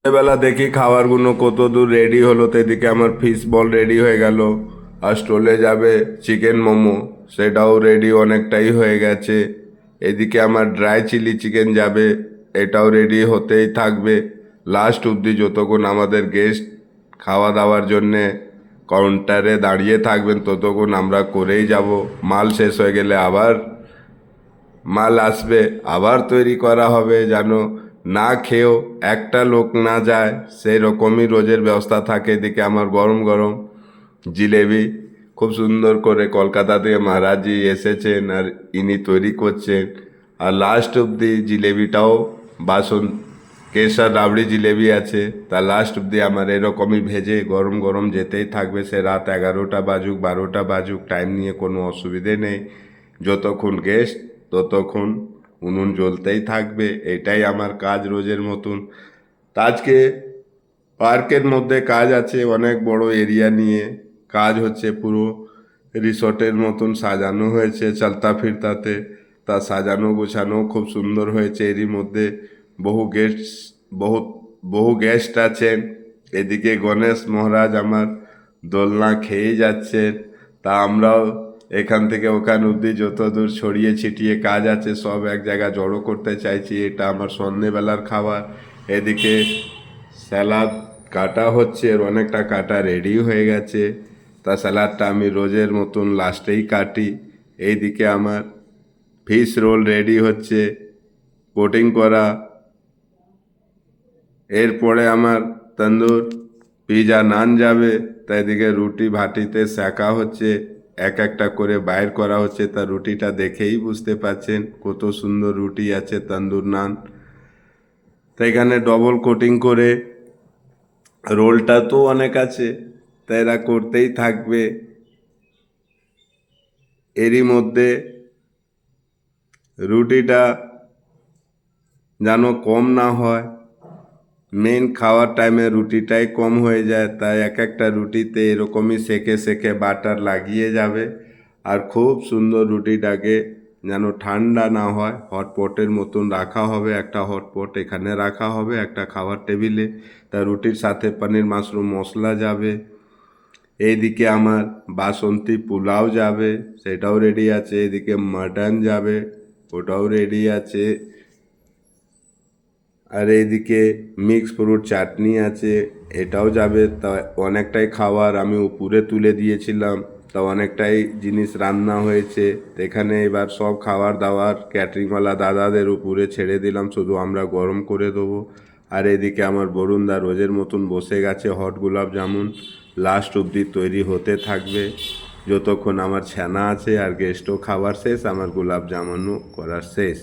বেলা দেখি খাবারগুলো কত দূর রেডি হলো, তো এদিকে আমার ফিশ বল রেডি হয়ে গেল। আর স্টলে যাবে চিকেন মোমো, সেটাও রেডি অনেকটাই হয়ে গেছে। এদিকে আমার ড্রাই চিলি চিকেন যাবে, এটাও রেডি হতেই থাকবে লাস্ট অবধি, যতক্ষণ আমাদের গেস্ট খাওয়া দাওয়ার জন্যে কাউন্টারে দাঁড়িয়ে থাকবেন ততক্ষণ আমরা করেই যাব। মাল শেষ হয়ে গেলে আবার মাল আসবে, আবার তৈরি করা হবে, যেন না খেয়েও একটা লোক না যায় সেই রকমই রোজের ব্যবস্থা থাকে। এদিকে আমার গরম গরম জিলেবি খুব সুন্দর করে কলকাতা থেকে মহারাজজি এসেছেন আর ইনি তৈরি করছেন। আর লাস্ট অবধি জিলেবিটাও বাসন কেশর রাবড়ি জিলেবি আছে, তা লাস্ট অবধি আমার এরকমই ভেজে গরম গরম যেতেই থাকবে। সে রাত 11টা বাজুক 12টা বাজুক, টাইম নিয়ে কোনো অসুবিধে নেই। যতক্ষণ গেস্ট ততক্ষণ উনুন জ্বলতেই থাকবে, এটাই আমার কাজ রোজের মতন। তা আজকে পার্কের মধ্যে কাজ আছে, অনেক বড় এরিয়া নিয়ে কাজ হচ্ছে, পুরো রিসর্টের মতন সাজানো হয়েছে চলতা ফিরতাতে। তা সাজানো গোছানো খুব সুন্দর হয়েছে। এরই মধ্যে বহু গেস্ট বহু বহু গেস্ট আছেন। এদিকে গণেশ মহারাজ আমার দোলনা খেয়ে যাচ্ছেন। তা আমরাও এখান থেকে ওখান অবধি যত দূর ছড়িয়ে ছিটিয়ে কাজ আছে সব এক জায়গায় জড়ো করতে চাইছি। এটা আমার সন্ধেবেলার খাবার। এদিকে স্যালাড কাটা হচ্ছে, এর অনেকটা কাটা রেডি হয়ে গেছে। তা স্যালাডটা আমি রোজের মতন লাস্টেই কাটি। এইদিকে আমার ফিশ রোল রেডি হচ্ছে কোটিং করা। এরপরে আমার তন্দুর পিজা নান যাবে। তাই এদিকে রুটি ভাটিতে সেঁকা হচ্ছে, এক একটা করে বাইর করা হচ্ছে। তা রুটিটা দেখেই বুঝতে পাচ্ছেন কত সুন্দর রুটি আছে তন্দুর নান। তাই এখানে ডবল কোটিং করে রোলটা তো অনেক আছে, তাই এরা করতেই থাকবে। এরই মধ্যে রুটিটা যেন কম না হয়, মেন খাওয়ার টাইমে রুটিটাই কম হয়ে যায়। তাই এক একটা রুটিতে এরকমই সেকে সেকে বাটার লাগিয়ে যাবে। আর খুব সুন্দর রুটিটাকে যেন ঠান্ডা না হয় হটপটের মতন রাখা হবে। একটা হটপট এখানে রাখা হবে একটা খাবার টেবিলে। তা রুটির সাথে পনির মাশরুম মশলা যাবে। এইদিকে আমার বাসন্তী পোলাও যাবে, সেটাও রেডি আছে। এদিকে মাটন যাবে, ওটাও রেডি আছে। আর এইদিকে মিক্স ফ্রুট চাটনি আছে, এটাও যাবে। তা অনেকটাই খাবার আমি উপরে তুলে দিয়েছিলাম, তা অনেকটাই জিনিস রান্না হয়েছে। তো এখানে এবার সব খাবার দাবার ক্যাটারিংওয়ালা দাদাদের উপরে ছেড়ে দিলাম, শুধু আমরা গরম করে দেবো। আর এদিকে আমার বরুণদা রোজের মতন বসে গেছে, হট গোলাপ জামুন লাস্ট অবধি তৈরি হতে থাকবে। যতক্ষণ আমার ছানা আছে আর গেস্টও খাবার শেষ, আমার গোলাপ জামুনও করার শেষ।